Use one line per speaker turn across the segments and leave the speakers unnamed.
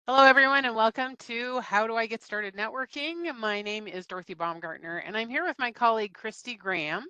Hello, everyone, and welcome to How Do I Get Started Networking? My name is Dorothy Baumgartner, and I'm here with my colleague, Christy Graham.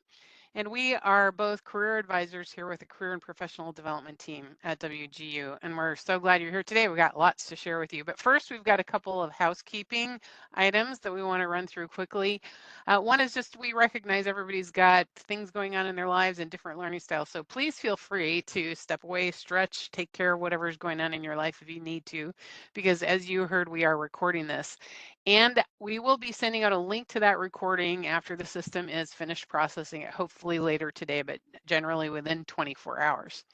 And we are both career advisors here with the Career and Professional Development team at WGU. And we're so glad you're here today. We've got lots to share with you. But first, we've got a couple of housekeeping items that we want to run through quickly. One is just we recognize everybody's got things going on in their lives and different learning styles. So please feel free to step away, stretch, take care of whatever's going on in your life if you need to, because as you heard, we are recording this. And we will be sending out a link to that recording after the system is finished processing it, hopefully later today, but generally within 24 hours.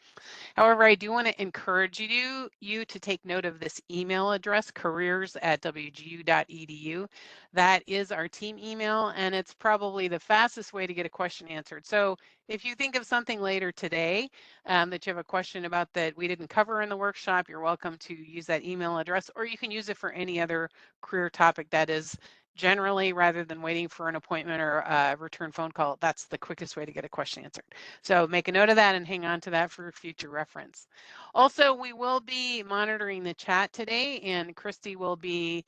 However, I do want to encourage you to take note of this email address, careers@wgu.edu. That is our team email, and it's probably the fastest way to get a question answered. So if you think of something later today that you have a question about that we didn't cover in the workshop, you're welcome to use that email address, or you can use it for any other career topic that is generally, rather than waiting for an appointment or a return phone call, that's the quickest way to get a question answered. So make a note of that and hang on to that for future reference. Also, we will be monitoring the chat today, and Christy will be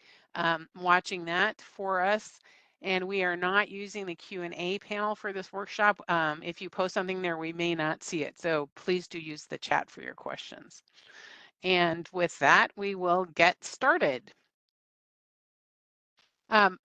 watching that for us. And we are not using the Q&A panel for this workshop. If you post something there, we may not see it. So please do use the chat for your questions. And with that, we will get started.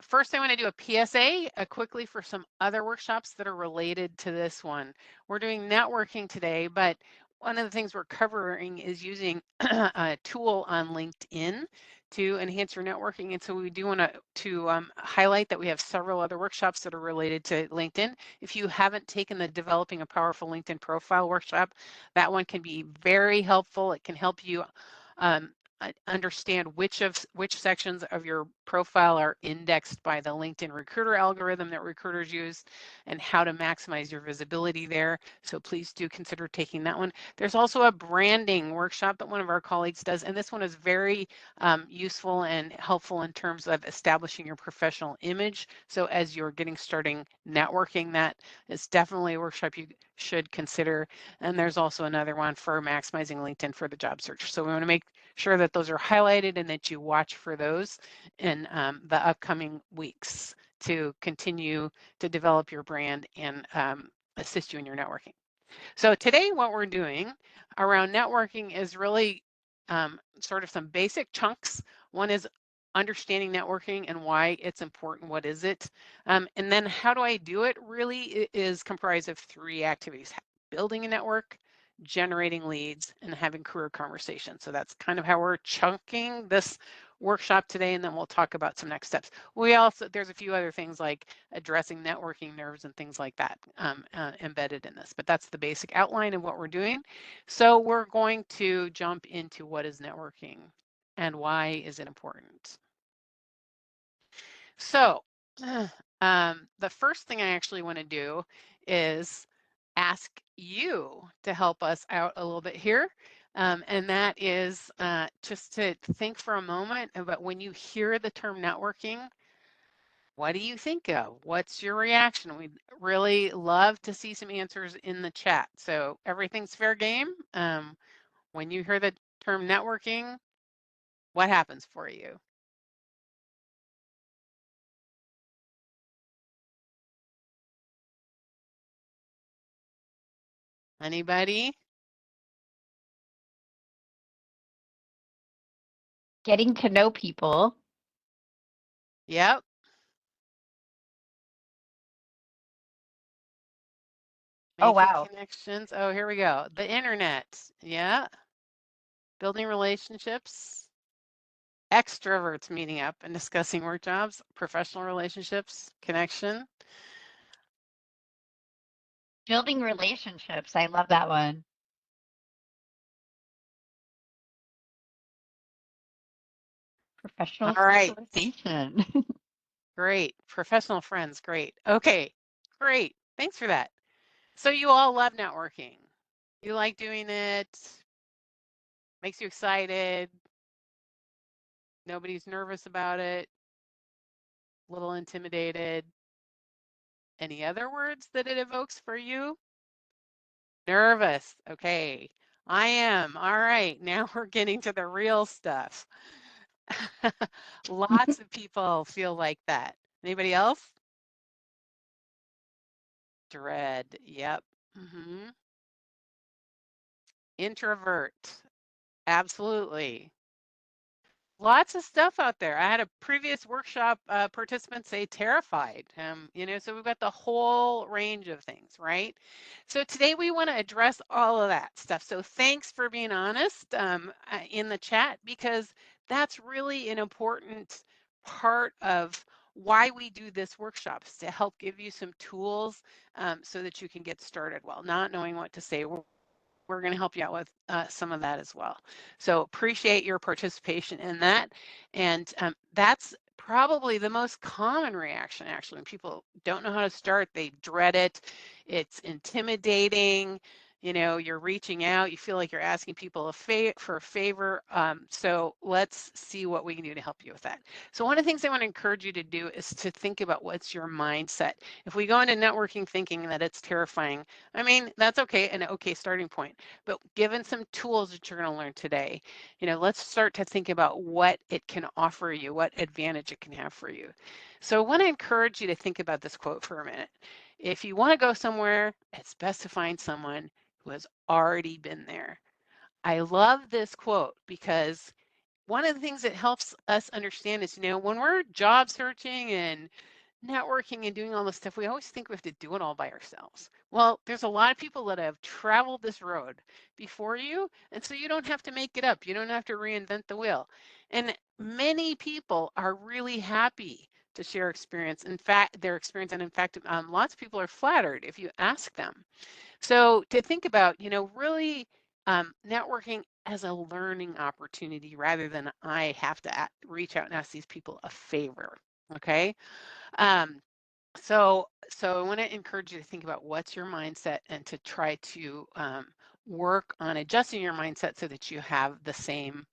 First, I want to do a PSA quickly for some other workshops that are related to this one. We're doing networking today, but one of the things we're covering is using a tool on LinkedIn to enhance your networking. And so we do want to highlight that we have several other workshops that are related to LinkedIn. If you haven't taken the Developing a Powerful LinkedIn Profile workshop, that one can be very helpful. It can help you understand which sections of your profile are indexed by the LinkedIn recruiter algorithm that recruiters use and how to maximize your visibility there. So please do consider taking that one. There's also a branding workshop that one of our colleagues does, and this one is very useful and helpful in terms of establishing your professional image. So as you're getting starting networking, that is definitely a workshop you should consider. And there's also another one for maximizing LinkedIn for the job search. So we want to make sure that those are highlighted and that you watch for those in the upcoming weeks to continue to develop your brand and assist you in your networking. So today what we're doing around networking is really sort of some basic chunks. One is understanding networking and why it's important. What is it? And then how do I do it? Really is comprised of three activities: building a network, generating leads, and having career conversations. So that's kind of how we're chunking this workshop today, and then we'll talk about some next steps. There's a few other things like addressing networking nerves and things like that embedded in this, but that's the basic outline of what we're doing. So we're going to jump into what is networking and why is it important. So the first thing I actually want to do is ask you to help us out a little bit here. And that is just to think for a moment about when you hear the term networking, what do you think of? What's your reaction? We'd really love to see some answers in the chat. So everything's fair game. When you hear the term networking, what happens for you? Anybody?
Getting to know people.
Yep.
Oh,
Making
wow.
connections. Oh, here we go. The internet. Yeah. Building relationships. Extroverts meeting up and discussing work jobs, professional relationships, connection.
Building relationships. I love that one. Professional
All right.
socialization.
Great. Professional friends. Great. Okay. Great. Thanks for that. So you all love networking. You like doing it. Makes you excited. Nobody's nervous about it. A little intimidated. Any other words that it evokes for you? Nervous. Okay. I am. All right. Now we're getting to the real stuff. Lots of people feel like that. Anybody else? Dread. Yep. Introvert. Absolutely. Lots of stuff out there. I had a previous workshop participant say terrified. So we've got the whole range of things, right? So today we want to address all of that stuff. So thanks for being honest in the chat, because that's really an important part of why we do this workshop, is to help give you some tools so that you can get started well. Not knowing what to say, we're going to help you out with some of that as well. So appreciate your participation in that. And that's probably the most common reaction, actually. When people don't know how to start, they dread it. It's intimidating. You're reaching out, you feel like you're asking people for a favor. So let's see what we can do to help you with that. So one of the things I want to encourage you to do is to think about what's your mindset. If we go into networking thinking that it's terrifying, I mean, that's okay, an okay starting point. But given some tools that you're going to learn today, let's start to think about what it can offer you, what advantage it can have for you. So I want to encourage you to think about this quote for a minute. If you want to go somewhere, it's best to find someone who has already been there. I love this quote because one of the things that helps us understand is, when we're job searching and networking and doing all this stuff, we always think we have to do it all by ourselves. Well, there's a lot of people that have traveled this road before you, and so you don't have to make it up. You don't have to reinvent the wheel. And many people are really happy to share their experience. And in fact, lots of people are flattered if you ask them. So to think about, really networking as a learning opportunity rather than I have to reach out and ask these people a favor. Okay. Um, so I want to encourage you to think about what's your mindset and to try to work on adjusting your mindset so that you have the same,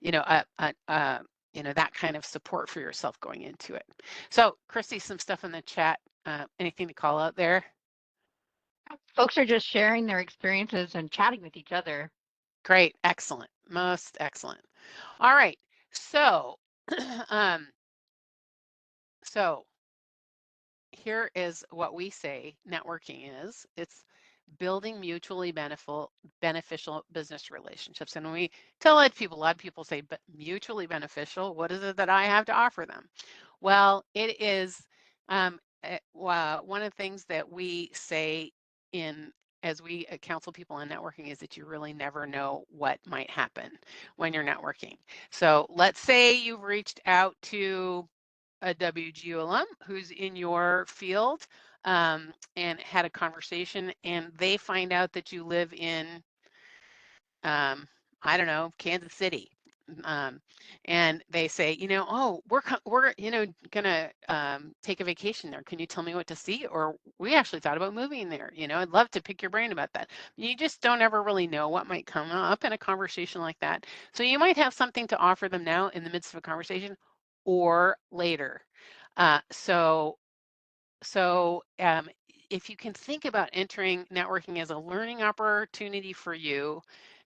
that kind of support for yourself going into it. So Christy, some stuff in the chat. Anything to call out there?
Folks are just sharing their experiences and chatting with each other.
Great, excellent, most excellent. All right, so so here is what we say networking is. It's building mutually beneficial business relationships. And when we tell a lot of people say, but mutually beneficial, what is it that I have to offer them? Well, it is one of the things that we say as we counsel people on networking is that you really never know what might happen when you're networking. So let's say you've reached out to a WGU alum who's in your field and had a conversation, and they find out that you live in, I don't know, Kansas City. And they say, oh, we're gonna take a vacation there. Can you tell me what to see? Or we actually thought about moving there. I'd love to pick your brain about that. You just don't ever really know what might come up in a conversation like that. So you might have something to offer them now in the midst of a conversation or later. So if you can think about entering networking as a learning opportunity for you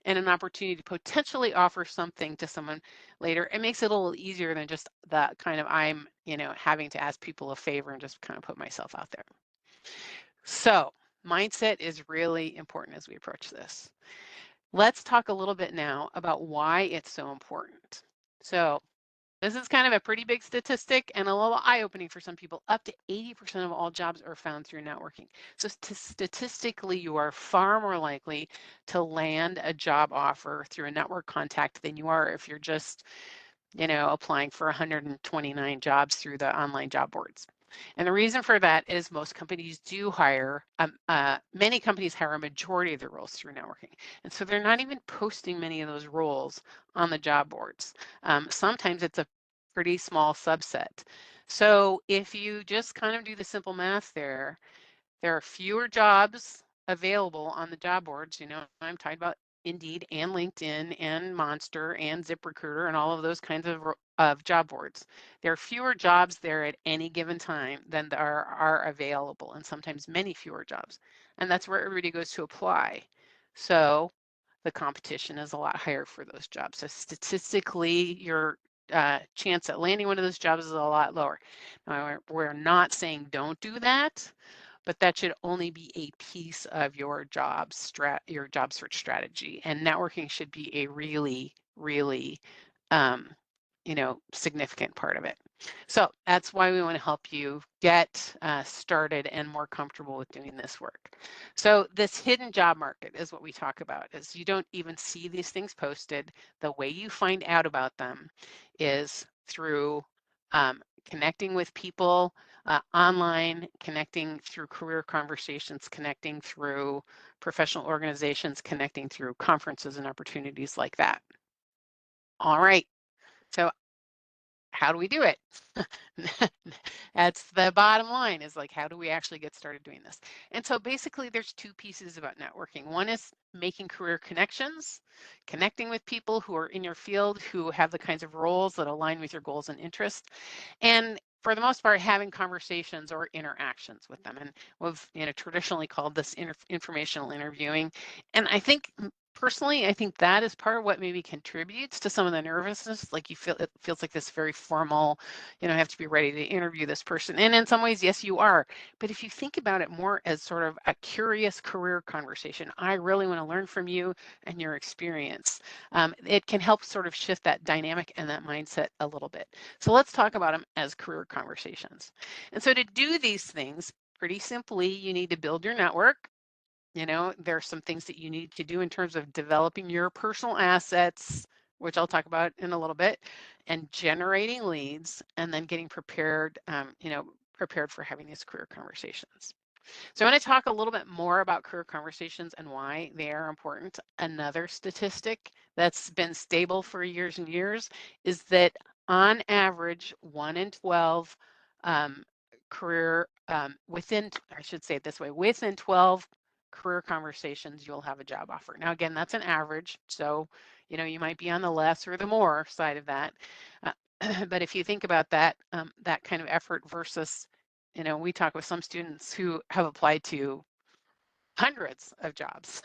and an opportunity to potentially offer something to someone later, it makes it a little easier than just that kind of I'm, having to ask people a favor and just kind of put myself out there. So mindset is really important as we approach this. Let's talk a little bit now about why it's so important. So this is kind of a pretty big statistic and a little eye-opening for some people. Up to 80% of all jobs are found through networking. So statistically, you are far more likely to land a job offer through a network contact than you are if you're just, applying for 129 jobs through the online job boards. And the reason for that is most companies do hire, many companies hire a majority of their roles through networking. And so they're not even posting many of those roles on the job boards. Sometimes it's a pretty small subset. So if you just kind of do the simple math there are fewer jobs available on the job boards. I'm talking about Indeed and LinkedIn and Monster and ZipRecruiter and all of those kinds of job boards. There are fewer jobs there at any given time than there are available, and sometimes many fewer jobs. And that's where everybody goes to apply. So the competition is a lot higher for those jobs. So statistically, you're chance at landing one of those jobs is a lot lower. Now, we're not saying don't do that, but that should only be a piece of your job search strategy. And networking should be a really, really, significant part of it. So that's why we want to help you get started and more comfortable with doing this work. So this hidden job market is what we talk about, is you don't even see these things posted. The way you find out about them is through connecting with people online, connecting through career conversations, connecting through professional organizations, connecting through conferences and opportunities like that. All right, so how do we do it? That's the bottom line, is like, how do we actually get started doing this? And so basically there's two pieces about networking. One is making career connections, connecting with people who are in your field, who have the kinds of roles that align with your goals and interests. And for the most part, having conversations or interactions with them. And we've traditionally called this informational interviewing. And I think personally, I think that is part of what maybe contributes to some of the nervousness. Like it feels like this very formal, I have to be ready to interview this person. And in some ways, yes, you are. But if you think about it more as sort of a curious career conversation, I really want to learn from you and your experience. It can help sort of shift that dynamic and that mindset a little bit. So let's talk about them as career conversations. And so to do these things, pretty simply, you need to build your network. There are some things that you need to do in terms of developing your personal assets, which I'll talk about in a little bit, and generating leads, and then getting prepared, prepared for having these career conversations. So I want to talk a little bit more about career conversations and why they are important. Another statistic that's been stable for years and years is that on average, 1 in 12 career within, I should say it this way, within 12 career conversations, you'll have a job offer. Now, again, that's an average. So, you might be on the less or the more side of that. But if you think about that, that kind of effort versus, we talk with some students who have applied to hundreds of jobs.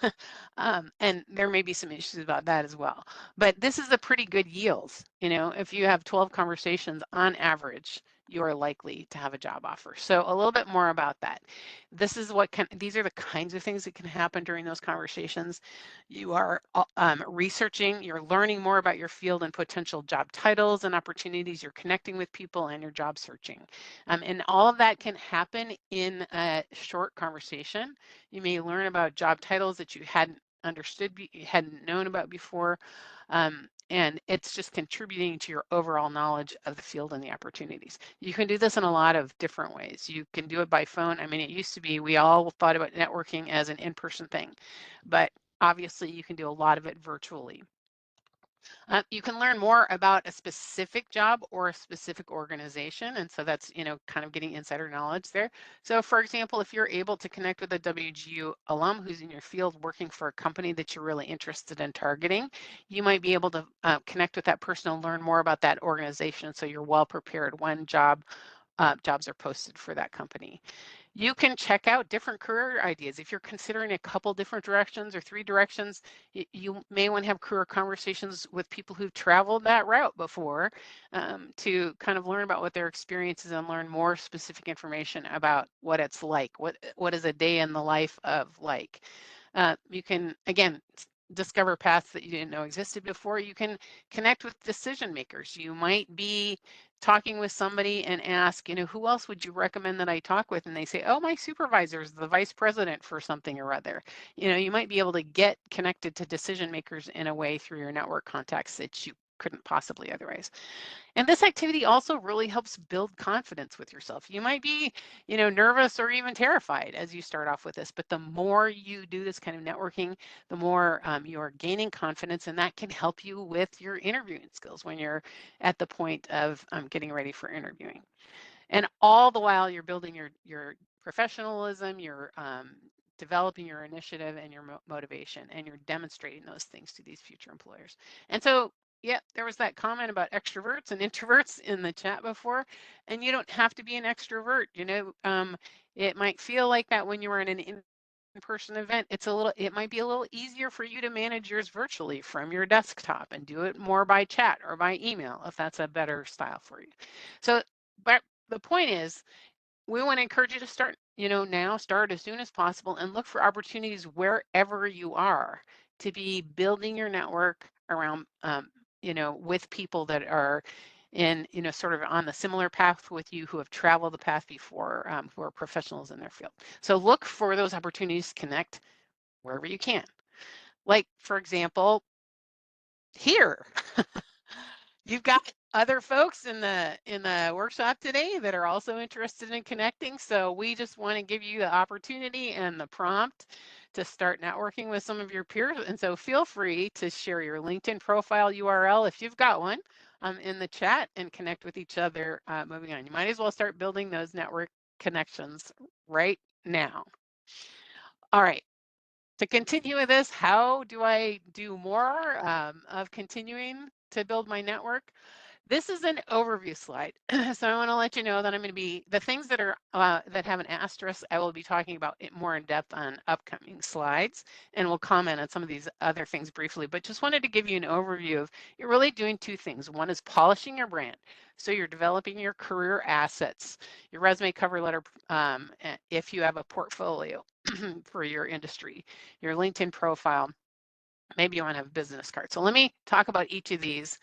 And there may be some issues about that as well. But this is a pretty good yield. If you have 12 conversations on average, you are likely to have a job offer. So a little bit more about that. These are the kinds of things that can happen during those conversations. You are researching, you're learning more about your field and potential job titles and opportunities. You're connecting with people and you're job searching. And all of that can happen in a short conversation. You may learn about job titles that you hadn't understood, you hadn't known about before. And it's just contributing to your overall knowledge of the field and the opportunities. You can do this in a lot of different ways. You can do it by phone. I mean, it used to be, we all thought about networking as an in-person thing, but obviously you can do a lot of it virtually. You can learn more about a specific job or a specific organization. And so that's, kind of getting insider knowledge there. So for example, if you're able to connect with a WGU alum who's in your field working for a company that you're really interested in targeting, you might be able to connect with that person and learn more about that organization. So you're well prepared when jobs are posted for that company. You can check out different career ideas. If you're considering a couple different directions or 3 directions, you may want to have career conversations with people who've traveled that route before, to kind of learn about what their experiences and learn more specific information about what it's like. What is a day in the life of like? You can, again, discover paths that you didn't know existed before. You can connect with decision makers. You might be talking with somebody and ask, who else would you recommend that I talk with? And they say, oh, my supervisor is the vice president for something or other. You might be able to get connected to decision makers in a way through your network contacts that you couldn't possibly otherwise. And this activity also really helps build confidence with yourself. You might be, nervous or even terrified as you start off with this, but the more you do this kind of networking, the more you're gaining confidence, and that can help you with your interviewing skills when you're at the point of getting ready for interviewing. And all the while you're building your professionalism, you're developing your initiative and your motivation, and you're demonstrating those things to these future employers. And so, yeah, there was that comment about extroverts and introverts in the chat before, and you don't have to be an extrovert. It might feel like that when you are in an in-person event, it might be a little easier for you to manage yours virtually from your desktop and do it more by chat or by email if that's a better style for you. So, but the point is, we want to encourage you to start, now, start as soon as possible and look for opportunities wherever you are to be building your network around, with people that are in, sort of on the similar path with you, who have traveled the path before, who are professionals in their field. So look for those opportunities to connect wherever you can. Like, for example, here. You've got other folks in the workshop today that are also interested in connecting. So we just want to give you the opportunity and the prompt to start networking with some of your peers. And so feel free to share your LinkedIn profile URL if you've got one in the chat and connect with each other moving on. You might as well start building those network connections right now. All right. To continue with this, how do I do more of continuing to build my network? This is an overview slide. So I want to let you know that I'm going to be, the things that are that have an asterisk, I will be talking about it more in depth on upcoming slides, and we'll comment on some of these other things briefly, but just wanted to give you an overview of, you're really doing two things. One is polishing your brand. So you're developing your career assets, your resume, cover letter, if you have a portfolio for your industry, your LinkedIn profile. Maybe you want to have a business card. So let me talk about each of these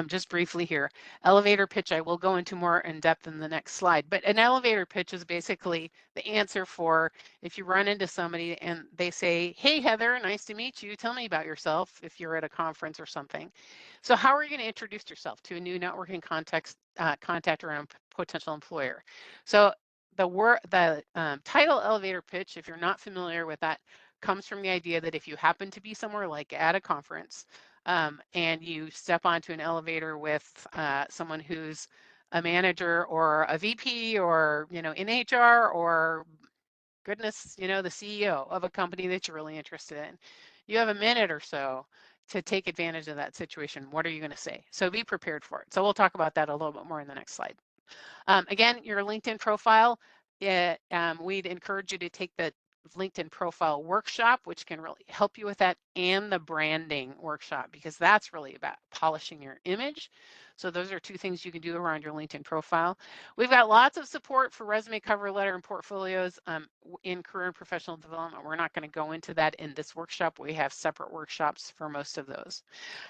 just briefly here. Elevator pitch, I will go into more in depth in the next slide, but an elevator pitch is basically the answer for if you run into somebody and they say, hey, Heather, nice to meet you. Tell me about yourself if you're at a conference or something. So how are you going to introduce yourself to a new networking contact or a potential employer? So the title elevator pitch, if you're not familiar with that, comes from the idea that if you happen to be somewhere like at a conference and you step onto an elevator with someone who's a manager or a VP or, in HR or goodness, the CEO of a company that you're really interested in, you have a minute or so to take advantage of that situation. What are you going to say? So be prepared for it. So we'll talk about that a little bit more in the next slide. Again, your LinkedIn profile, we'd encourage you to take the LinkedIn profile workshop, which can really help you with that, and the branding workshop, because that's really about polishing your image. So those are two things you can do around your LinkedIn profile. We've got lots of support for resume, cover letter, and portfolios in career and professional development. We're not going to go into that in this workshop. We have separate workshops for most of those.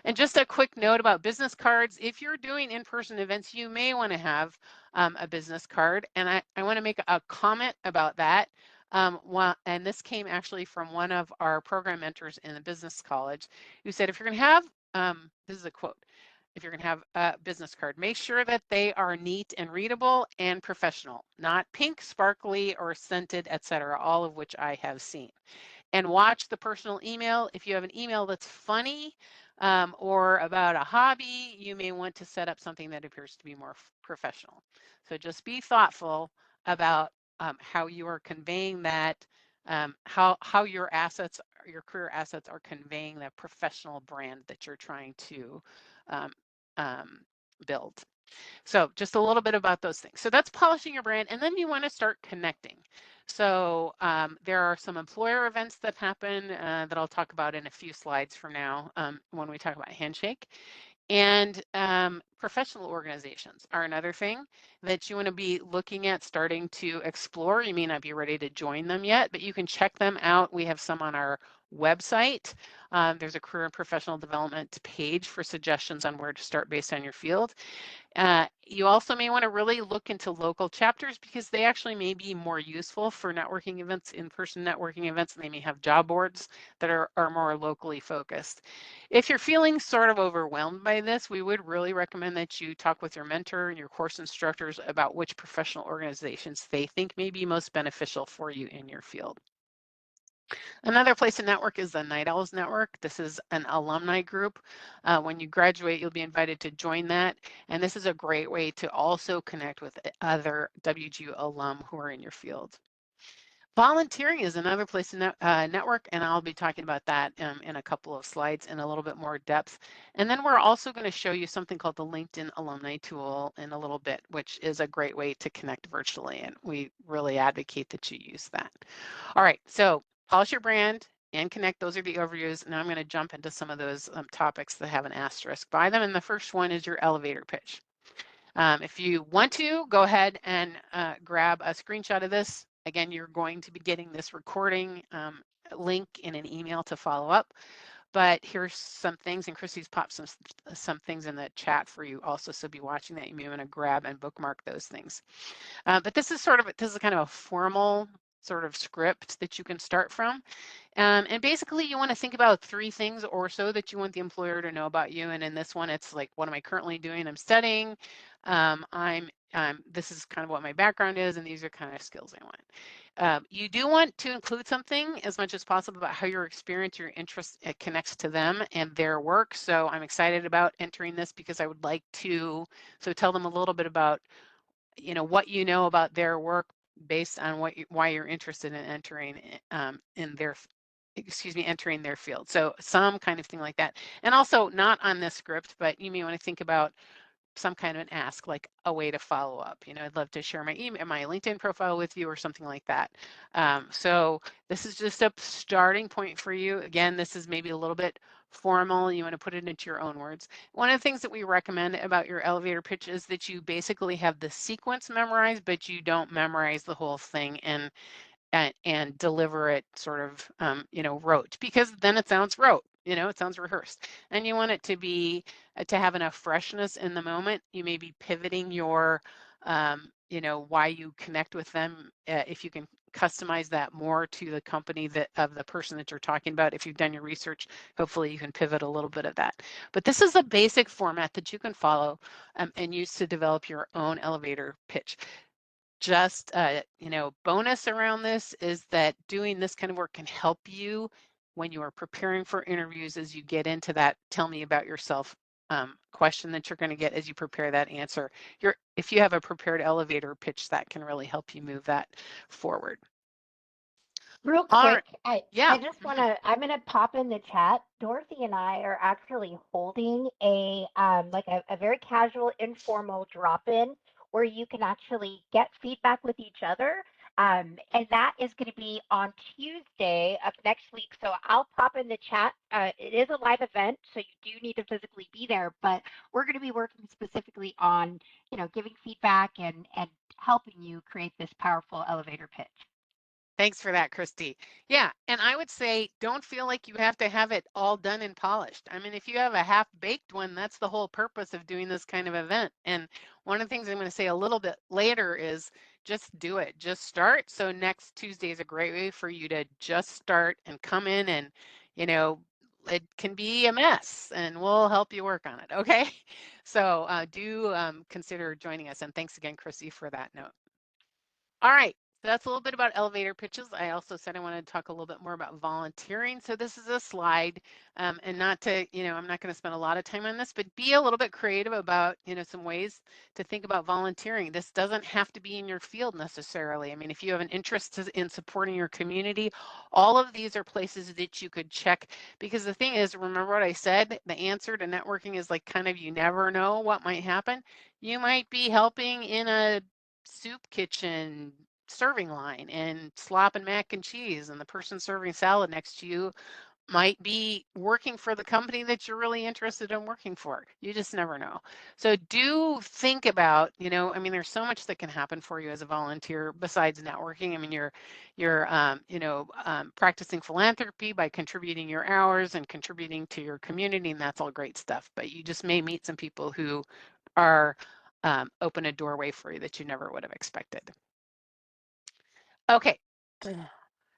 And just a quick note about business cards. If you're doing in-person events, you may want to have a business card. And I want to make a comment about that. And this came actually from one of our program mentors in the business college, who said, if you're going to have, this is a quote, if you're going to have a business card, make sure that they are neat and readable and professional, not pink, sparkly, or scented, etc., all of which I have seen. And watch the personal email. If you have an email that's funny or about a hobby, you may want to set up something that appears to be more professional. So just be thoughtful about how you are conveying that, how your assets, your career assets, are conveying that professional brand that you're trying to build. So just a little bit about those things. So that's polishing your brand, and then you want to start connecting. So there are some employer events that happen that I'll talk about in a few slides from now when we talk about Handshake. And professional organizations are another thing that you want to be looking at starting to explore. You may not be ready to join them yet, but you can check them out. We have some on our website. There's a career and professional development page for suggestions on where to start based on your field. You also may want to really look into local chapters, because they actually may be more useful for networking events, in-person networking events, and they may have job boards that are more locally focused. If you're feeling sort of overwhelmed by this, we would really recommend that you talk with your mentor and your course instructors about which professional organizations they think may be most beneficial for you in your field. Another place to network is the Night Owls Network. This is an alumni group. When you graduate, you'll be invited to join that. And this is a great way to also connect with other WGU alum who are in your field. Volunteering is another place to network, and I'll be talking about that in a couple of slides in a little bit more depth. And then we're also going to show you something called the LinkedIn Alumni Tool in a little bit, which is a great way to connect virtually, and we really advocate that you use that. All right, so polish your brand and connect. Those are the overviews. Now I'm going to jump into some of those topics that have an asterisk by them. And the first one is your elevator pitch. If you want to, go ahead and grab a screenshot of this. Again, you're going to be getting this recording link in an email to follow up. But here's some things, and Christy's popped some things in the chat for you also, so be watching that. You may want to grab and bookmark those things. But this is kind of a formal sort of script that you can start from. And basically you want to think about 3 things or so that you want the employer to know about you. And in this one, it's like, what am I currently doing? I'm studying. This is kind of what my background is, and these are kind of skills I want. You do want to include something as much as possible about how your experience, your interest connects to them and their work. So I'm excited about entering this because I would like to, so tell them a little bit about, what you know about their work based on why you're interested in entering entering their field. So some kind of thing like that. And also not on this script, but you may want to think about some kind of an ask, like a way to follow up. I'd love to share my email, my LinkedIn profile with you or something like that. So this is just a starting point for you. Again, this is maybe a little bit formal. You want to put it into your own words. One of the things that we recommend about your elevator pitch is that you basically have the sequence memorized, but you don't memorize the whole thing and deliver it sort of, rote, because then it sounds rote, it sounds rehearsed. And you want it to be, to have enough freshness in the moment. You may be pivoting your, why you connect with them. If you can customize that more to the company of the person that you're talking about. If you've done your research, hopefully you can pivot a little bit of that. But this is a basic format that you can follow and use to develop your own elevator pitch. Just bonus around this is that doing this kind of work can help you when you are preparing for interviews, as you get into that tell me about yourself question that you're going to get as you prepare that answer. If you have a prepared elevator pitch, that can really help you move that forward.
Real
All
quick,
right. Yeah.
I just want to, I'm going to pop in the chat. Dorothy and I are actually holding a very casual, informal drop-in where you can actually get feedback with each other. And that is going to be on Tuesday of next week. So I'll pop in the chat. It is a live event, so you do need to physically be there, but we're going to be working specifically on, giving feedback and helping you create this powerful elevator pitch.
Thanks for that, Christy. Yeah, and I would say don't feel like you have to have it all done and polished. I mean, if you have a half-baked one, that's the whole purpose of doing this kind of event. And one of the things I'm going to say a little bit later is just do it. Just start. So next Tuesday is a great way for you to just start and come in and, it can be a mess and we'll help you work on it. Okay. So do consider joining us. And thanks again, Christy, for that note. All right. So that's a little bit about elevator pitches. I also said I wanted to talk a little bit more about volunteering. So this is a slide, and not to, I'm not going to spend a lot of time on this, but be a little bit creative about, some ways to think about volunteering. This doesn't have to be in your field necessarily. I mean, if you have an interest in supporting your community, all of these are places that you could check, because the thing is, remember what I said, the answer to networking is like kind of, you never know what might happen. You might be helping in a soup kitchen serving line and slopping mac and cheese, and the person serving salad next to you might be working for the company that you're really interested in working for. You just never know. So do think about, I mean, there's so much that can happen for you as a volunteer besides networking. I mean, you're practicing philanthropy by contributing your hours and contributing to your community, and that's all great stuff. But you just may meet some people who are open a doorway for you that you never would have expected. Okay,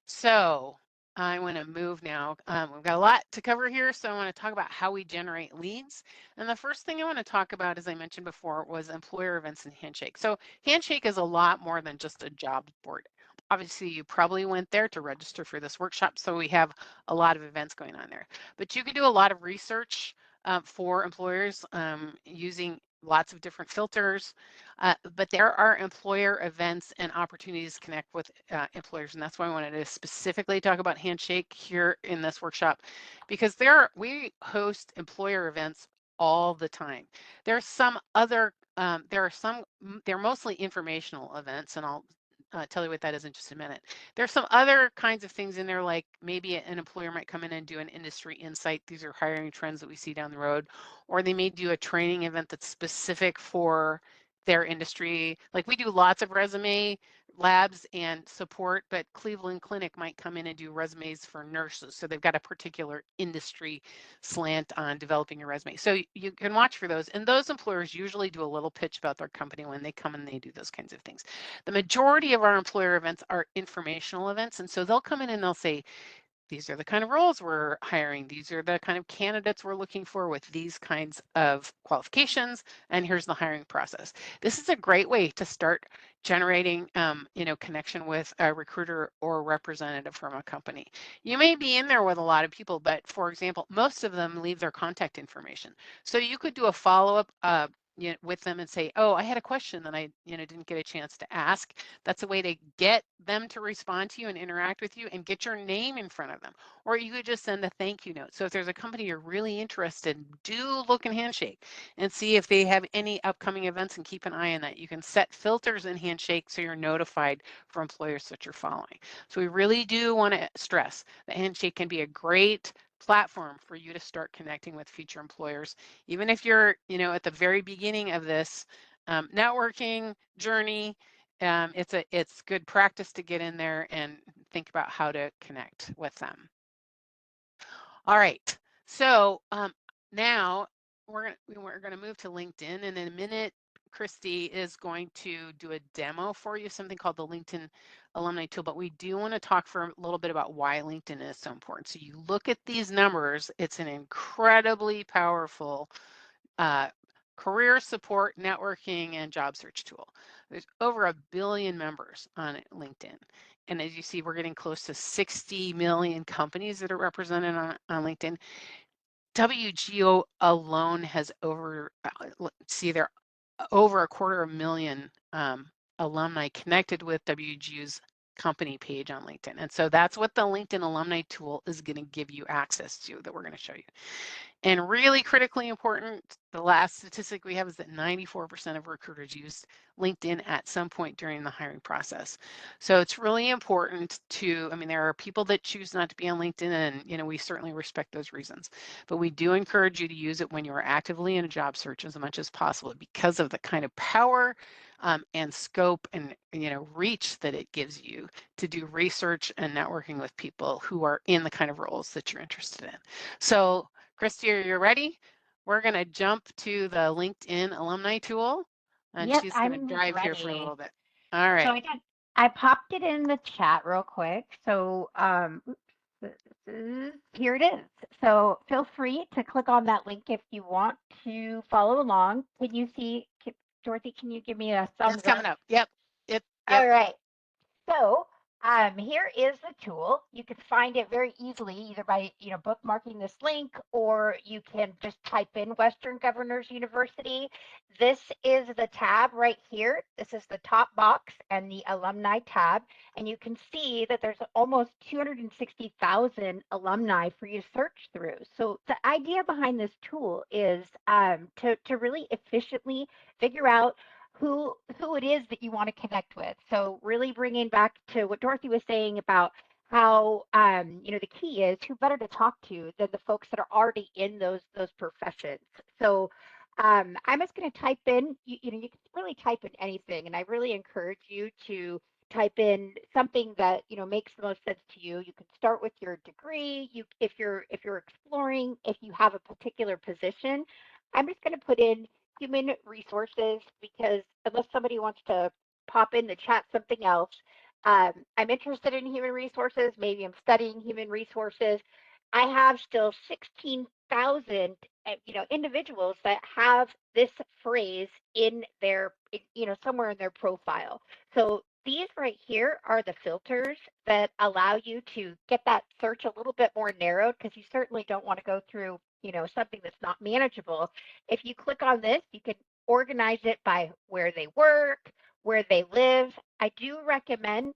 so I want to move now. We've got a lot to cover here, so I want to talk about how we generate leads. And the first thing I want to talk about, as I mentioned before, was employer events and Handshake. So Handshake is a lot more than just a job board. Obviously, you probably went there to register for this workshop, so we have a lot of events going on there. But you can do a lot of research for employers using lots of different filters, but there are employer events and opportunities to connect with employers, and that's why I wanted to specifically talk about Handshake here in this workshop, because we host employer events all the time. There's some other, they're mostly informational events, and I'll tell you what that is in just a minute. There's some other kinds of things in there, like maybe an employer might come in and do an industry insight. These are hiring trends that we see down the road, or they may do a training event that's specific for their industry. Like we do lots of resume labs and support, but Cleveland Clinic might come in and do resumes for nurses. So they've got a particular industry slant on developing your resume. So you can watch for those. And those employers usually do a little pitch about their company when they come and they do those kinds of things. The majority of our employer events are informational events. And so they'll come in and they'll say, these are the kind of roles we're hiring. These are the kind of candidates we're looking for with these kinds of qualifications. And here's the hiring process. This is a great way to start generating, connection with a recruiter or representative from a company. You may be in there with a lot of people, but for example, most of them leave their contact information. So you could do a follow-up with them and say, oh, I had a question that I didn't get a chance to ask. That's a way to get them to respond to you and interact with you and get your name in front of them. Or you could just send a thank you note. So if there's a company you're really interested in, do look and handshake and see if they have any upcoming events and keep an eye on that. You can set filters in handshake so you're notified for employers that you're following. So we really do want to stress that handshake can be a great platform for you to start connecting with future employers. Even if you're, at the very beginning of this networking journey, it's good practice to get in there and think about how to connect with them. All right, so now we're gonna move to LinkedIn, and in a minute, Christy is going to do a demo for you, something called the LinkedIn Alumni Tool, but we do want to talk for a little bit about why LinkedIn is so important. So you look at these numbers, it's an incredibly powerful career support, networking, and job search tool. There's over 1 billion members on LinkedIn. And as you see, we're getting close to 60 million companies that are represented on LinkedIn. WGO alone has over, there over 250,000 alumni connected with WGO's company page on LinkedIn. And so that's what the LinkedIn Alumni Tool is going to give you access to that we're going to show you. And really critically important, the last statistic we have is that 94% of recruiters use LinkedIn at some point during the hiring process. So it's really important to, there are people that choose not to be on LinkedIn, and we certainly respect those reasons. But we do encourage you to use it when you are actively in a job search as much as possible because of the kind of power and scope and reach that it gives you to do research and networking with people who are in the kind of roles that you're interested in. So Christy, are you ready? We're going to jump to the LinkedIn Alumni Tool, and
Yep,
she's going to
I'm
drive here for a
ready.
little bit. All right.
So I popped it in the chat real quick. So here it is. So feel free to click on that link if you want to follow along. Can you see, Dorothy, can you give me a thumbs
It's coming up. Yep. Yep.
All right. So here is the tool. You can find it very easily either by bookmarking this link, or you can just type in Western Governors University. This is the tab right here. This is the top box and the alumni tab, and you can see that there's almost 260,000 alumni for you to search through. So the idea behind this tool is to really efficiently figure out who it is that you want to connect with. So really bringing back to what Dorothy was saying about how the key is who better to talk to than the folks that are already in those professions. So I'm just going to type in, you can really type in anything, and I really encourage you to type in something that makes the most sense to you. You can start with your degree. If you're exploring, if you have a particular position, I'm just going to put in human resources, because unless somebody wants to pop in the chat something else, I'm interested in human resources. Maybe I'm studying human resources. I have still 16,000 individuals that have this phrase in their somewhere in their profile. So these right here are the filters that allow you to get that search a little bit more narrowed, because you certainly don't want to go through something that's not manageable. If you click on this, you can organize it by where they work, where they live. I do recommend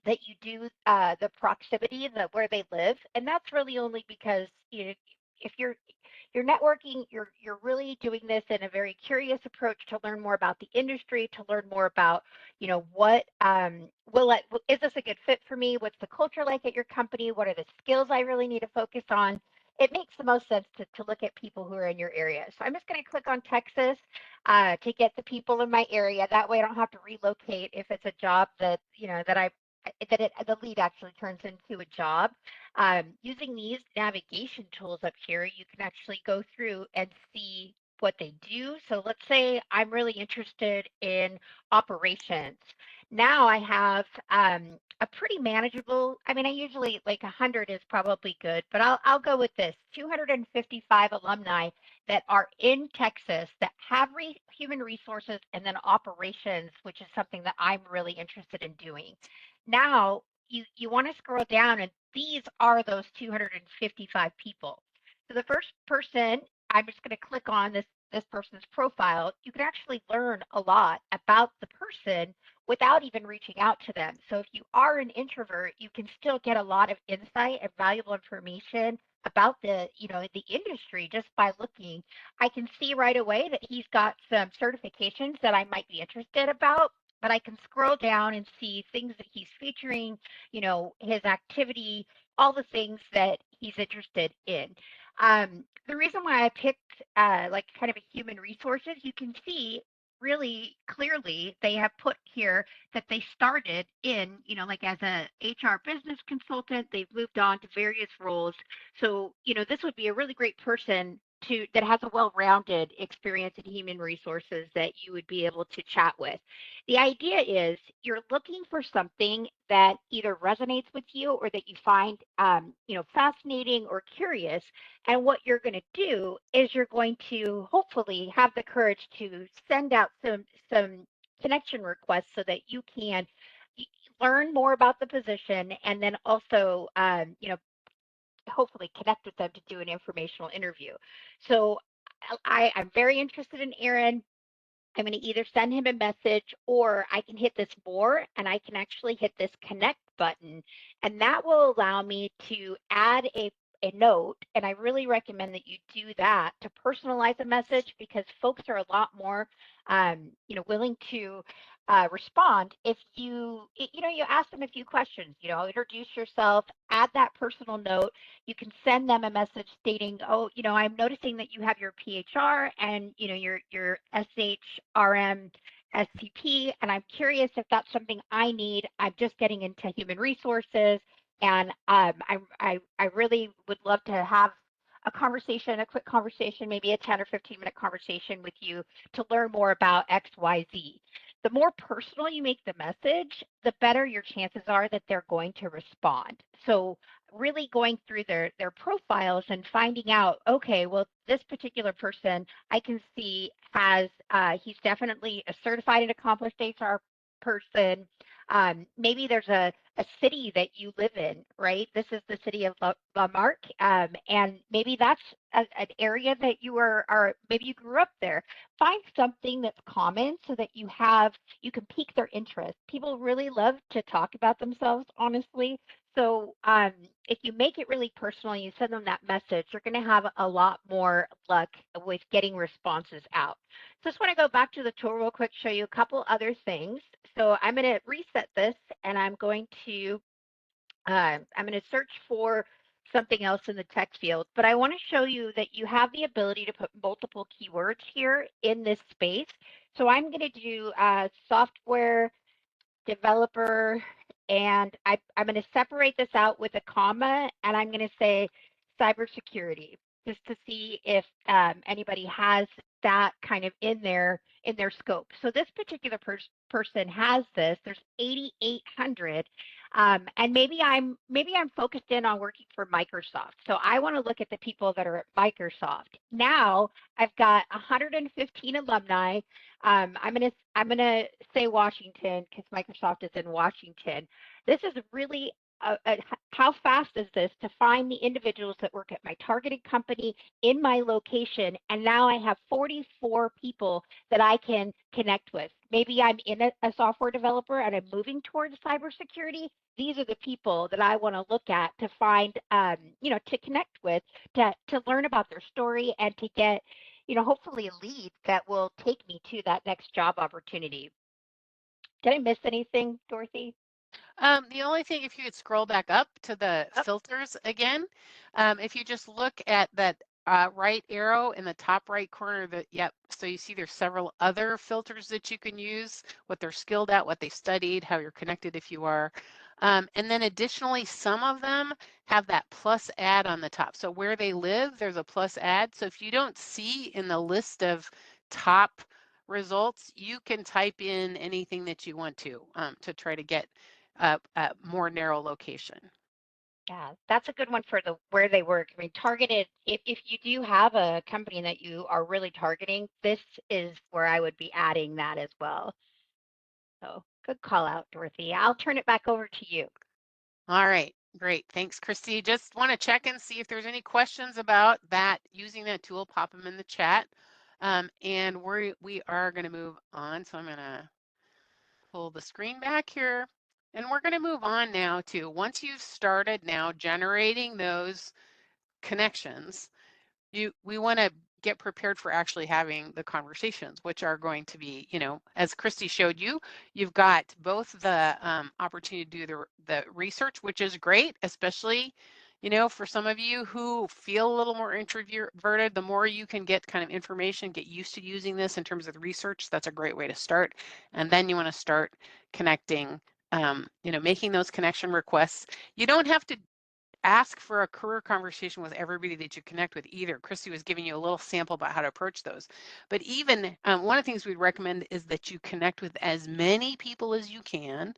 that you do the proximity, where they live, and that's really only because if you're you're networking, you're really doing this in a very curious approach to learn more about the industry, to learn more about, what is this a good fit for me? What's the culture like at your company? What are the skills I really need to focus on? It makes the most sense to look at people who are in your area. So I'm just going to click on Texas to get the people in my area. That way I don't have to relocate if it's a job that, the lead actually turns into a job. Using these navigation tools up here, you can actually go through and see what they do. So let's say I'm really interested in operations. Now I have a pretty manageable, I mean, I usually like 100 is probably good, but I'll go with this 255 alumni that are in Texas that have human resources and then operations, which is something that I'm really interested in doing. Now you want to scroll down, and these are those 255 people. So the first person, I'm just going to click on this person's profile. You can actually learn a lot about the person without even reaching out to them. So if you are an introvert, you can still get a lot of insight and valuable information about the industry just by looking. I can see right away that he's got some certifications that I might be interested about, but I can scroll down and see things that he's featuring, his activity, all the things that he's interested in. The reason why I picked like kind of a human resources, you can see really clearly they have put here that they started in, like as a HR business consultant, they've moved on to various roles. So, this would be a really great person that has a well-rounded experience in human resources that you would be able to chat with. The idea is you're looking for something that either resonates with you or that you find, fascinating or curious. And what you're going to do is you're going to hopefully have the courage to send out some connection requests so that you can learn more about the position and then also, hopefully connect with them to do an informational interview. So I'm very interested in Aaron. I'm going to either send him a message or I can hit this more and I can actually hit this connect button. And that will allow me to add a note. And I really recommend that you do that to personalize a message because folks are a lot more, willing to respond if you ask them a few questions, introduce yourself, add that personal note. You can send them a message stating, oh, I'm noticing that you have your PHR and, your SHRM SCP, and I'm curious if that's something I need. I'm just getting into human resources, and I really would love to have a quick conversation, maybe a 10 or 15-minute conversation with you to learn more about XYZ. The more personal you make the message, the better your chances are that they're going to respond. So really going through their profiles and finding out, okay, well, this particular person I can see he's definitely a certified and accomplished HR person. Maybe there's a city that you live in, right? This is the city of La Marque, and maybe that's an area that you maybe you grew up there. Find something that's common so that you can pique their interest. People really love to talk about themselves, honestly. So if you make it really personal and you send them that message, you're going to have a lot more luck with getting responses out. So I just want to go back to the tool real quick, show you a couple other things. So I'm going to reset this and I'm going to search for something else in the text field, but I want to show you that you have the ability to put multiple keywords here in this space. So I'm going to do software developer, and I'm going to separate this out with a comma, and I'm going to say cybersecurity, just to see if anybody has that kind of in their scope. So this particular person has this. There's 8,800, and maybe I'm focused in on working for Microsoft. So I want to look at the people that are at Microsoft. Now I've got 115 alumni. I'm gonna say Washington because Microsoft is in Washington. This is really how fast is this to find the individuals that work at my targeted company in my location? And now I have 44 people that I can connect with. Maybe I'm in a software developer and I'm moving towards cybersecurity. These are the people that I want to look at to find, to connect with, to learn about their story and to get, hopefully a lead that will take me to that next job opportunity. Did I miss anything, Dorothy?
The only thing, if you could scroll back up to the
Oh,
filters again, if you just look at that right arrow in the top right corner, yep, so you see there's several other filters that you can use, what they're skilled at, what they studied, how you're connected if you are. And then additionally, some of them have that plus add on the top. So where they live, there's a plus add. So if you don't see in the list of top results, you can type in anything that you want to try to get a more narrow location.
yeah, that's a good one for the where they work. I mean, targeted, if you do have a company that you are really targeting, this is where I would be adding that as well. So good call out, Dorothy. I'll turn it back over to you.
All right, great. Thanks, Christy. Just want to check and see if there's any questions about that, using that tool, pop them in the chat. And we are going to move on. So I'm going to pull the screen back here. And we're going to move on now to, once you've started now generating those connections, we want to get prepared for actually having the conversations, which are going to be, as Christy showed you, you've got both the opportunity to do the research, which is great, especially, for some of you who feel a little more introverted. The more you can get kind of information, get used to using this in terms of the research, that's a great way to start. And then you want to start connecting, making those connection requests. You don't have to ask for a career conversation with everybody that you connect with either. Christy was giving you a little sample about how to approach those. But even one of the things we'd recommend is that you connect with as many people as you can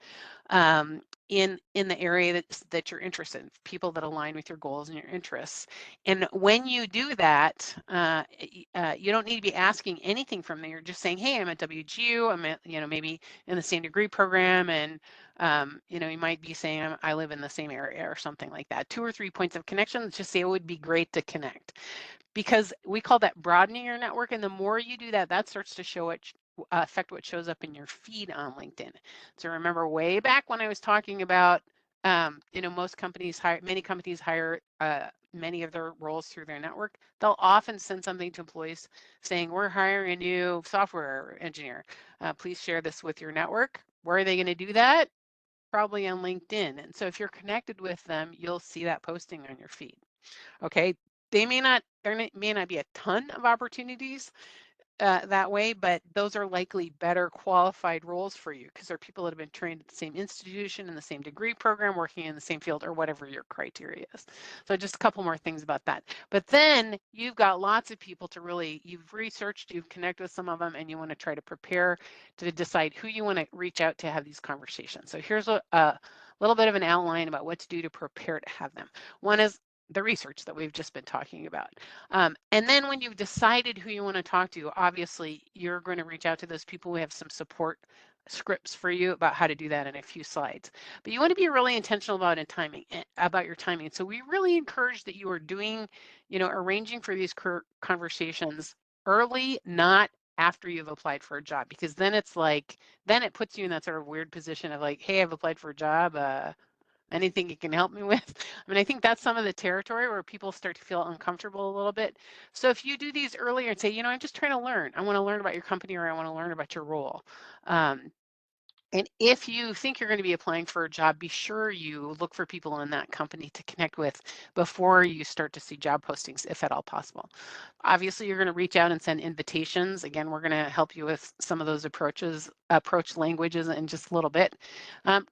in the area that you're interested in, people that align with your goals and your interests. And when you do that, you don't need to be asking anything from them. You're just saying, hey, I'm at WGU, I'm at, maybe in the same degree program, and you might be saying, I live in the same area or something like that. 2 or 3 points of connection. Just say it would be great to connect, because we call that broadening your network. And the more you do that, that starts to show affect what shows up in your feed on LinkedIn. So remember way back when I was talking about, most companies many companies hire many of their roles through their network. They'll often send something to employees saying, we're hiring a new software engineer. Please share this with your network. Where are they going to do that? Probably on LinkedIn. And so if you're connected with them, you'll see that posting on your feed. Okay. There may not be a ton of opportunities that way, but those are likely better qualified roles for you because they're people that have been trained at the same institution in the same degree program, working in the same field, or whatever your criteria is. So just a couple more things about that. But then you've got lots of people you've researched, you've connected with some of them, and you want to try to prepare to decide who you want to reach out to have these conversations. So here's a little bit of an outline about what to do to prepare to have them. One is the research that we've just been talking about. And then when you've decided who you want to talk to, obviously you're going to reach out to those people who have some support scripts for you about how to do that in a few slides. But you want to be really intentional about your timing. So we really encourage that you are doing, arranging for these conversations early, not after you've applied for a job, because then then it puts you in that sort of weird position of like, hey, I've applied for a job. Anything you can help me with? I mean, I think that's some of the territory where people start to feel uncomfortable a little bit. So if you do these earlier and say, I'm just trying to learn, I want to learn about your company, or I want to learn about your role. And if you think you're going to be applying for a job, be sure you look for people in that company to connect with before you start to see job postings, if at all possible. Obviously, you're going to reach out and send invitations. Again, we're going to help you with some of those approach languages in just a little bit.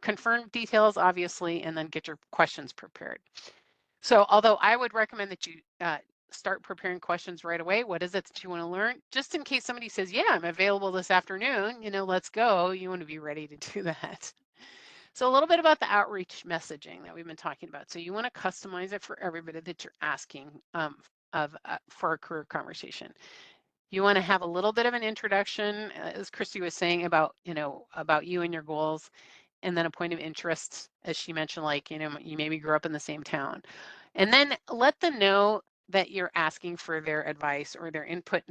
Confirm details, obviously, and then get your questions prepared. So although I would recommend that you start preparing questions right away. What is it that you want to learn? Just in case somebody says, yeah, I'm available this afternoon, let's go. You want to be ready to do that. So a little bit about the outreach messaging that we've been talking about. So you want to customize it for everybody that you're asking for a career conversation. You want to have a little bit of an introduction, as Christy was saying, about you and your goals. and then a point of interest, as she mentioned, like, you maybe grew up in the same town. And then let them know that you're asking for their advice or their input,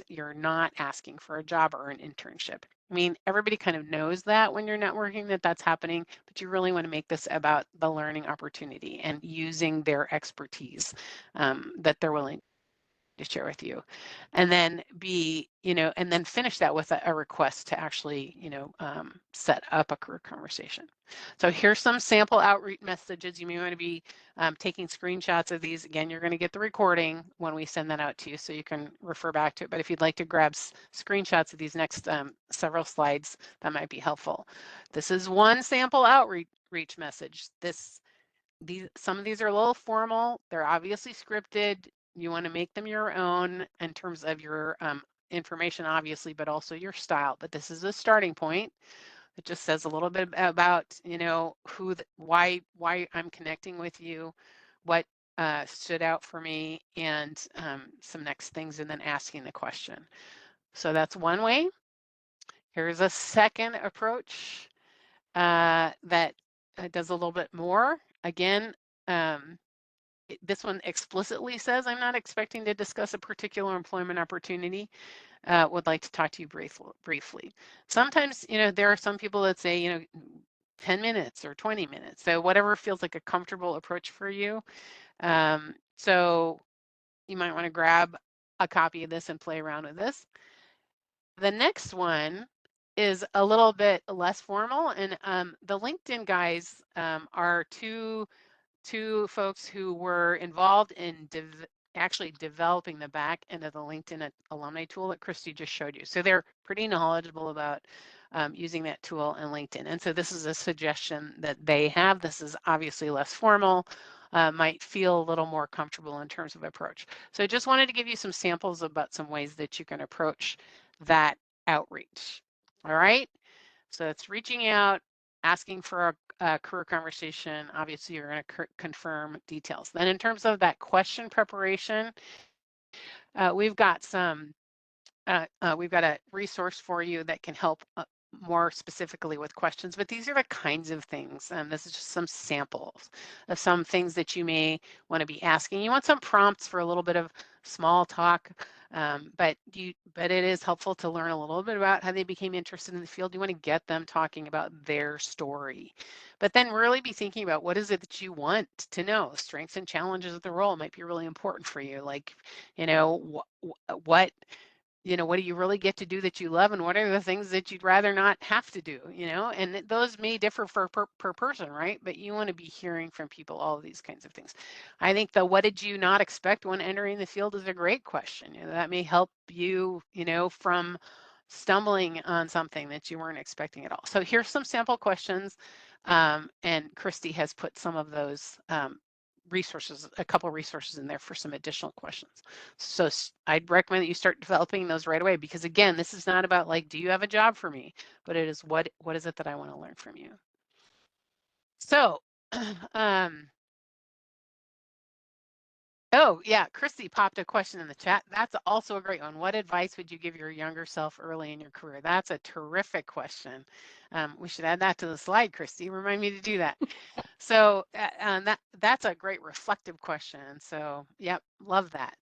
you're not asking for a job or an internship. I mean, everybody kind of knows that when you're networking that's happening, but you really want to make this about the learning opportunity and using their expertise that they're willing to share with you. And then and then finish that with a request to actually, set up a career conversation. So here's some sample outreach messages. You may want to be taking screenshots of these. Again, you're going to get the recording when we send that out to you, so you can refer back to it. But if you'd like to grab screenshots of these next several slides, that might be helpful. This is one sample outreach message. Some of these are a little formal. They're obviously scripted. You want to make them your own in terms of your information, obviously, but also your style. But this is a starting point. It just says a little bit about, why I'm connecting with you, what stood out for me, and some next things, and then asking the question. So that's one way. Here's a second approach that does a little bit more. Again, this one explicitly says, I'm not expecting to discuss a particular employment opportunity. Would like to talk to you briefly. Sometimes, there are some people that say, 10 minutes or 20 minutes. So whatever feels like a comfortable approach for you. So you might want to grab a copy of this and play around with this. The next one is a little bit less formal, and the LinkedIn guys are two folks who were involved in actually developing the back end of the LinkedIn alumni tool that Christy just showed you. So they're pretty knowledgeable about using that tool in LinkedIn. And so this is a suggestion that they have. This is obviously less formal, might feel a little more comfortable in terms of approach. So I just wanted to give you some samples about some ways that you can approach that outreach. All right. So it's reaching out, asking for a career conversation. Obviously, you're going to confirm details. Then in terms of that question preparation, we've got a resource for you that can help more specifically with questions, but these are the kinds of things, and this is just some samples of some things that you may want to be asking. You want some prompts for a little bit of small talk, but it is helpful to learn a little bit about how they became interested in the field. You want to get them talking about their story, but then really be thinking about what is it that you want to know. Strengths and challenges of the role might be really important for you. Like, what do you really get to do that you love, and what are the things that you'd rather not have to do, and those may differ per person, right? But you want to be hearing from people all of these kinds of things. I think the what did you not expect when entering the field is a great question. That may help you, from stumbling on something that you weren't expecting at all. So here's some sample questions, and Christy has put some of those a couple resources in there for some additional questions. So I'd recommend that you start developing those right away, because again, this is not about like, do you have a job for me? But it is what is it that I want to learn from you? So, oh yeah, Christy popped a question in the chat. That's also a great one. What advice would you give your younger self early in your career? That's a terrific question. We should add that to the slide, Christy. Remind me to do that. So that's a great reflective question. So yep, love that.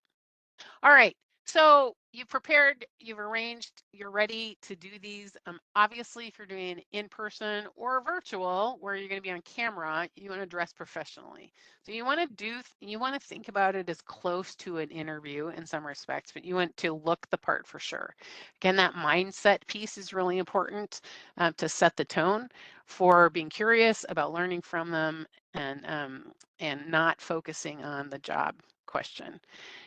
All right. So you've prepared, you've arranged, you're ready to do these. Obviously, if you're doing in-person or virtual, where you're going to be on camera, you want to dress professionally. So you want to think about it as close to an interview in some respects, but you want to look the part for sure. Again, that mindset piece is really important to set the tone for being curious about learning from them and not focusing on the job question.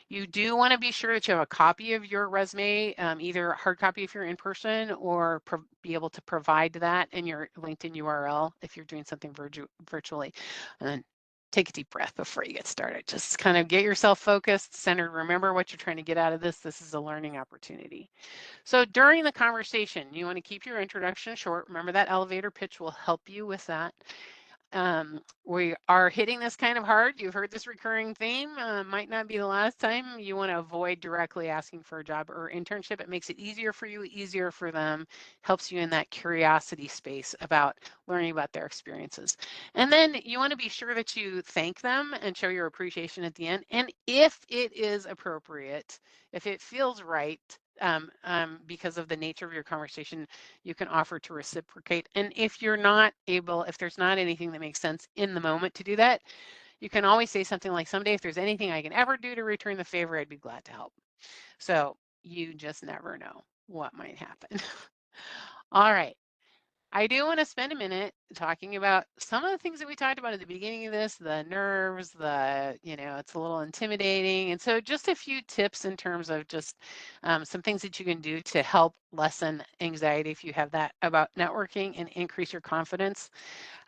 You do want to be sure that you have a copy of your resume, either a hard copy if you're in person, or be able to provide that in your LinkedIn URL if you're doing something virtually. And then take a deep breath before you get started. Just kind of get yourself focused, centered. Remember what you're trying to get out of this. This is a learning opportunity. So during the conversation, you want to keep your introduction short. Remember that elevator pitch will help you with that. we are hitting this kind of hard. You've heard this recurring theme. Might not be the last time. You want to avoid directly asking for a job or internship. It makes it easier for you, easier for them, helps you in that curiosity space about learning about their experiences. And then you want to be sure that you thank them and show your appreciation at the end. And if it is appropriate, if it feels right, because of the nature of your conversation, you can offer to reciprocate. And if you're not able, if there's not anything that makes sense in the moment to do that, you can always say something like, someday if there's anything I can ever do to return the favor, I'd be glad to help. So you just never know what might happen. All right. I do want to spend a minute talking about some of the things that we talked about at the beginning of this, the nerves, it's a little intimidating. And so just a few tips in terms of just some things that you can do to help lessen anxiety if you have that about networking and increase your confidence.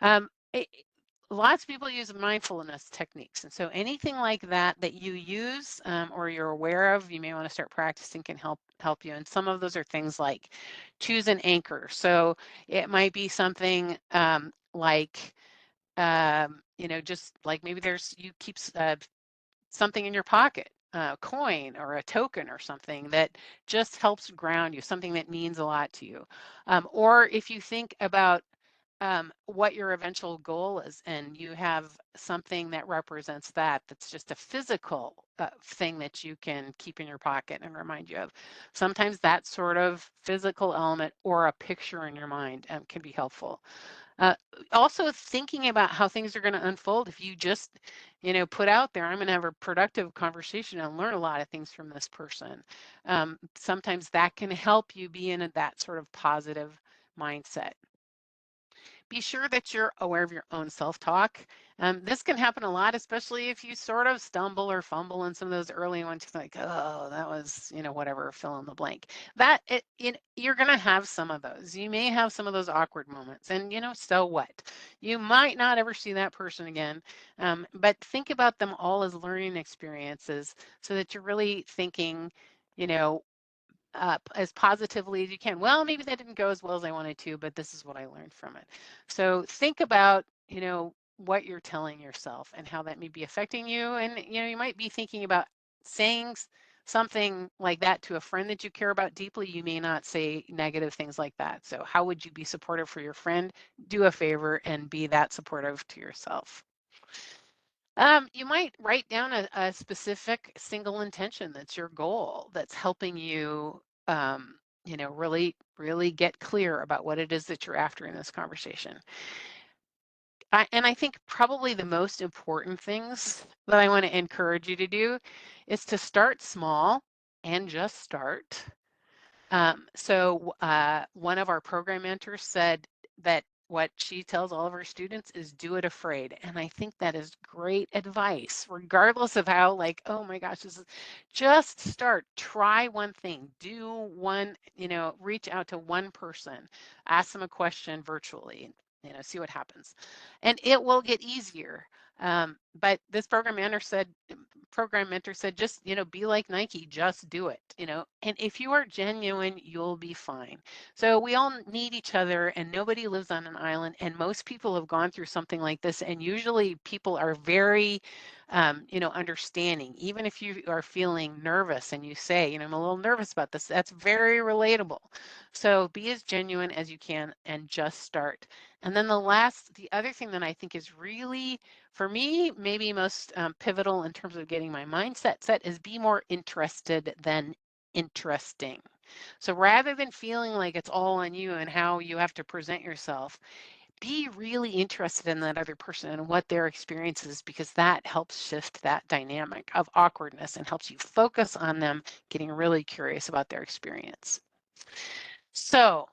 Um, it, Lots of people use mindfulness techniques. And so anything like that that you use or you're aware of, you may want to start practicing can help you. And some of those are things like choose an anchor. So it might be something like, just like maybe you keep something in your pocket, a coin or a token or something that just helps ground you, something that means a lot to you. Or if you think about what your eventual goal is and you have something that represents that's just a physical thing that you can keep in your pocket and remind you of. Sometimes that sort of physical element or a picture in your mind can be helpful. Also thinking about how things are going to unfold. If you just, put out there, I'm going to have a productive conversation and learn a lot of things from this person. Sometimes that can help you be in that sort of positive mindset. Be sure that you're aware of your own self-talk. This can happen a lot, especially if you sort of stumble or fumble in some of those early ones, like, oh, that was, whatever, fill in the blank. You're going to have some of those. You may have some of those awkward moments, and, so what? You might not ever see that person again, but think about them all as learning experiences so that you're really thinking, as positively as you can. Well, maybe that didn't go as well as I wanted to, but this is what I learned from it. So think about, what you're telling yourself and how that may be affecting you. And, you might be thinking about saying something like that to a friend that you care about deeply. You may not say negative things like that. So how would you be supportive for your friend? Do a favor and be that supportive to yourself. You might write down a specific single intention that's your goal, that's helping you, really, really get clear about what it is that you're after in this conversation. And I think probably the most important things that I want to encourage you to do is to start small and just start. One of our program mentors said that what she tells all of her students is do it afraid. And I think that is great advice, regardless of how, like, oh my gosh, just start, try one thing, do one, reach out to one person, ask them a question virtually, see what happens. And it will get easier. But this program mentor said, just, be like Nike, just do it, and if you are genuine, you'll be fine. So we all need each other and nobody lives on an island. And most people have gone through something like this. And usually people are very, understanding. Even if you are feeling nervous and you say, I'm a little nervous about this, that's very relatable. So be as genuine as you can and just start. And then the other thing that I think is really, for me, maybe most pivotal in terms of getting my mindset set is be more interested than interesting. So rather than feeling like it's all on you and how you have to present yourself, be really interested in that other person and what their experience is, because that helps shift that dynamic of awkwardness and helps you focus on them getting really curious about their experience. So,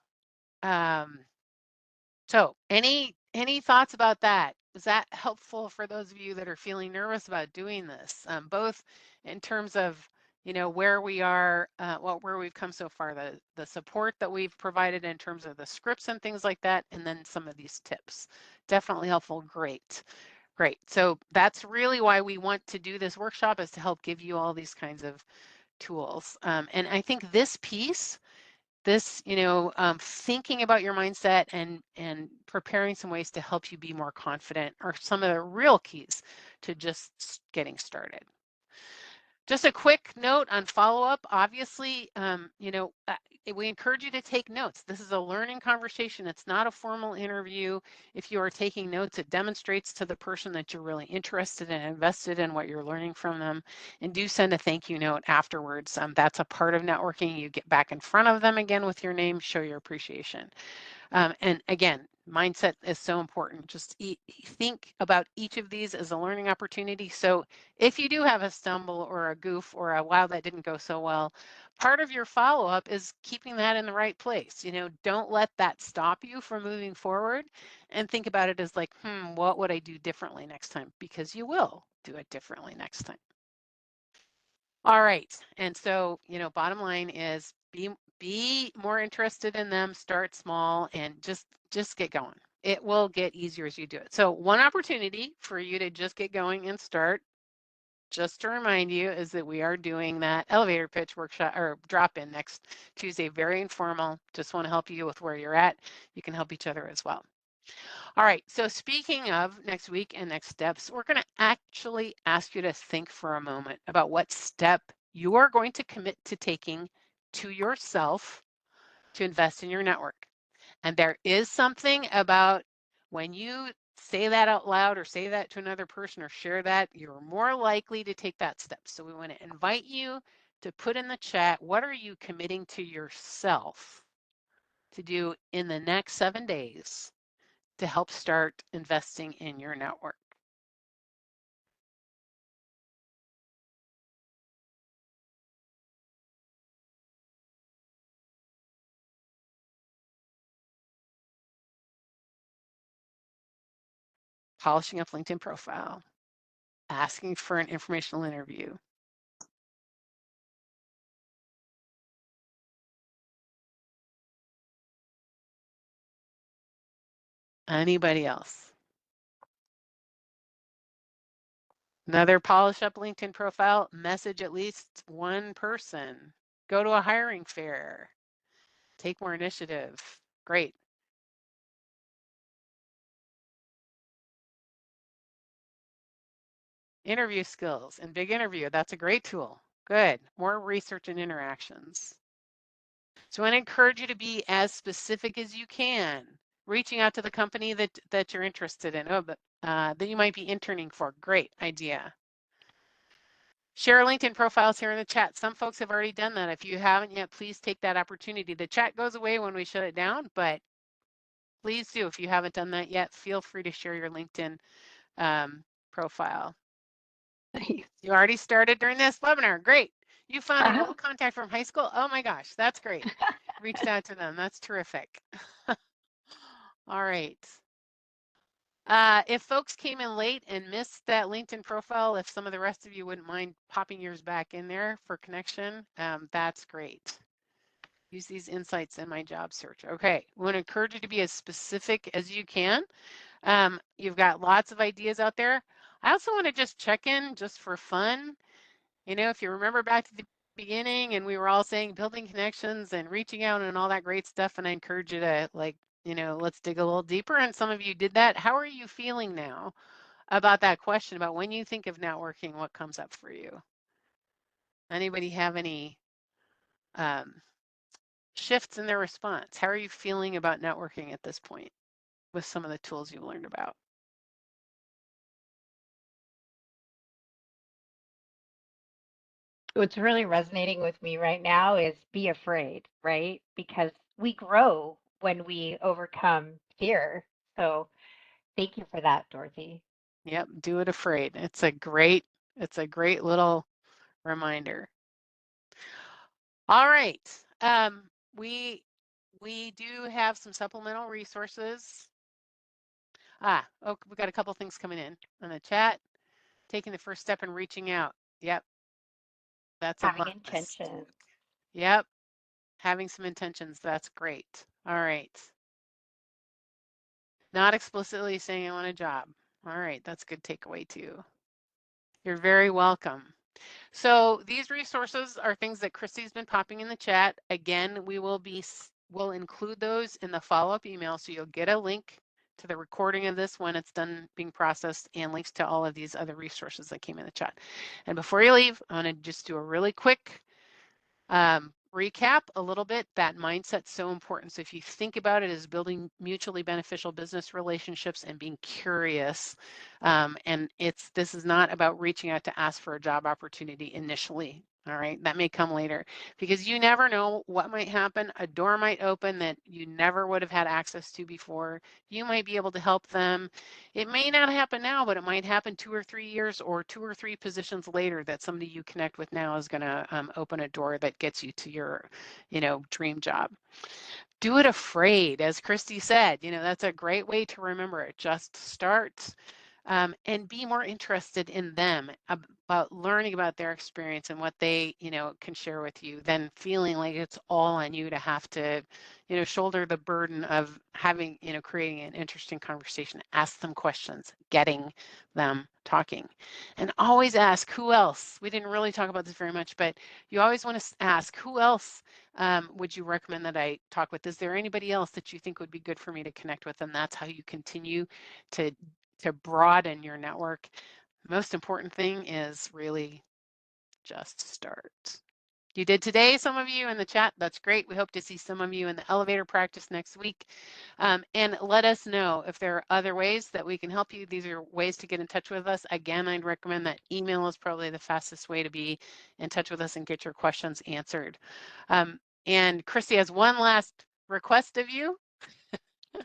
any thoughts about that? Is that helpful for those of you that are feeling nervous about doing this, both in terms of, where we are, where we've come so far, the support that we've provided in terms of the scripts and things like that, and then some of these tips. Definitely helpful. Great. Great. So that's really why we want to do this workshop, is to help give you all these kinds of tools. And I think this piece, this, thinking about your mindset and preparing some ways to help you be more confident are some of the real keys to just getting started. Just a quick note on follow-up. Obviously, we encourage you to take notes. This is a learning conversation. It's not a formal interview. If you are taking notes, it demonstrates to the person that you're really interested and invested in what you're learning from them. And do send a thank you note afterwards. That's a part of networking. You get back in front of them again with your name, show your appreciation. And again, mindset is so important. Just think about each of these as a learning opportunity. So if you do have a stumble or a goof or a wow, that didn't go so well, part of your follow-up is keeping that in the right place. Don't let that stop you from moving forward, and think about it as like, what would I do differently next time? Because you will do it differently next time. All right. And so, bottom line is be more interested in them, start small, and just get going. It will get easier as you do it. So one opportunity for you to just get going and start, just to remind you, is that we are doing that elevator pitch workshop or drop-in next Tuesday. Very informal. Just want to help you with where you're at. You can help each other as well. All right, so speaking of next week and next steps, we're going to actually ask you to think for a moment about what step you are going to commit to taking to yourself to invest in your network. And there is something about when you say that out loud or say that to another person or share that, you're more likely to take that step. So we want to invite you to put in the chat, what are you committing to yourself to do in the next 7 days to help start investing in your network? Polishing up LinkedIn profile, asking for an informational interview. Anybody else? Another polish up LinkedIn profile, message at least one person, go to a hiring fair, take more initiative. Great. Interview skills and Big Interview, that's a great tool. Good. More research and interactions. So I want to encourage you to be as specific as you can, reaching out to the company that you're interested in, that you might be interning for. Great idea. Share LinkedIn profiles here in the chat. Some folks have already done that. If you haven't yet, please take that opportunity. The chat goes away when we shut it down, but please do. If you haven't done that yet, feel free to share your LinkedIn profile. You already started during this webinar. Great. You found an old contact from high school. Oh my gosh, that's great. Reached out to them. That's terrific. All right. If folks came in late and missed that LinkedIn profile, if some of the rest of you wouldn't mind popping yours back in there for connection, that's great. Use these insights in my job search. Okay, we want to encourage you to be as specific as you can. You've got lots of ideas out there. I also want to just check in just for fun. If you remember back to the beginning and we were all saying building connections and reaching out and all that great stuff, and I encourage you to let's dig a little deeper, and some of you did that. How are you feeling now about that question about when you think of networking, what comes up for you? Anybody have any shifts in their response? How are you feeling about networking at this point with some of the tools you've learned about?
What's really resonating with me right now is be afraid, right? Because we grow when we overcome fear. So thank you for that, Dorothy.
Yep, do it afraid. It's a great little reminder. All right. We do have some supplemental resources. We got a couple things coming in on the chat. Taking the first step in reaching out. Yep. That's a
Having
must.
intentions.
Yep. Having some intentions. That's great. All right. Not explicitly saying I want a job. All right. That's a good takeaway too. You're very welcome. So these resources are things that Christy's been popping in the chat. Again, we'll include those in the follow-up email, so you'll get a link to the recording of this when it's done being processed and links to all of these other resources that came in the chat. And before you leave, I'm going to just do a really quick recap a little bit. That mindset's so important. So if you think about it as building mutually beneficial business relationships and being curious, and this is not about reaching out to ask for a job opportunity initially. All right, that may come later because you never know what might happen. A door might open that you never would have had access to before. You might be able to help them. It may not happen now, but it might happen 2 or 3 years or 2 or 3 positions later that somebody you connect with now is going to open a door that gets you to your, dream job. Do it afraid, as Christy said. That's a great way to remember it. Just start. And be more interested in them, about learning about their experience and what they, can share with you, than feeling like it's all on you to have to, shoulder the burden of having, creating an interesting conversation. Ask them questions, getting them talking, and always ask who else. We didn't really talk about this very much, but you always want to ask who else would you recommend that I talk with? Is there anybody else that you think would be good for me to connect with? And that's how you continue to broaden your network. Most important thing is really just start. You did today, some of you in the chat. That's great. We hope to see some of you in the elevator practice next week. And let us know if there are other ways that we can help you. These are ways to get in touch with us. Again, I'd recommend that email is probably the fastest way to be in touch with us and get your questions answered. And Christy has one last request of you.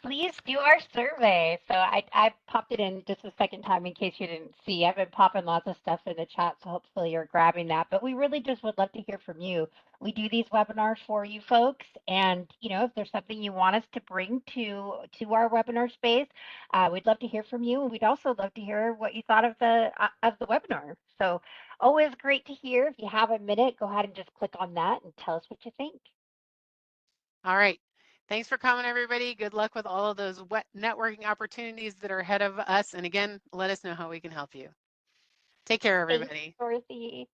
Please do our survey. So I popped it in just a second time in case you didn't see. I've been popping lots of stuff in the chat, so hopefully you're grabbing that. But we really just would love to hear from you. We do these webinars for you folks, and if there's something you want us to bring to our webinar space, we'd love to hear from you. And we'd also love to hear what you thought of the webinar. So always great to hear. If you have a minute, go ahead and just click on that and tell us what you think.
All right. Thanks for coming, everybody. Good luck with all of those networking opportunities that are ahead of us. And again, let us know how we can help you. Take care, everybody.
Thanks, Dorothy.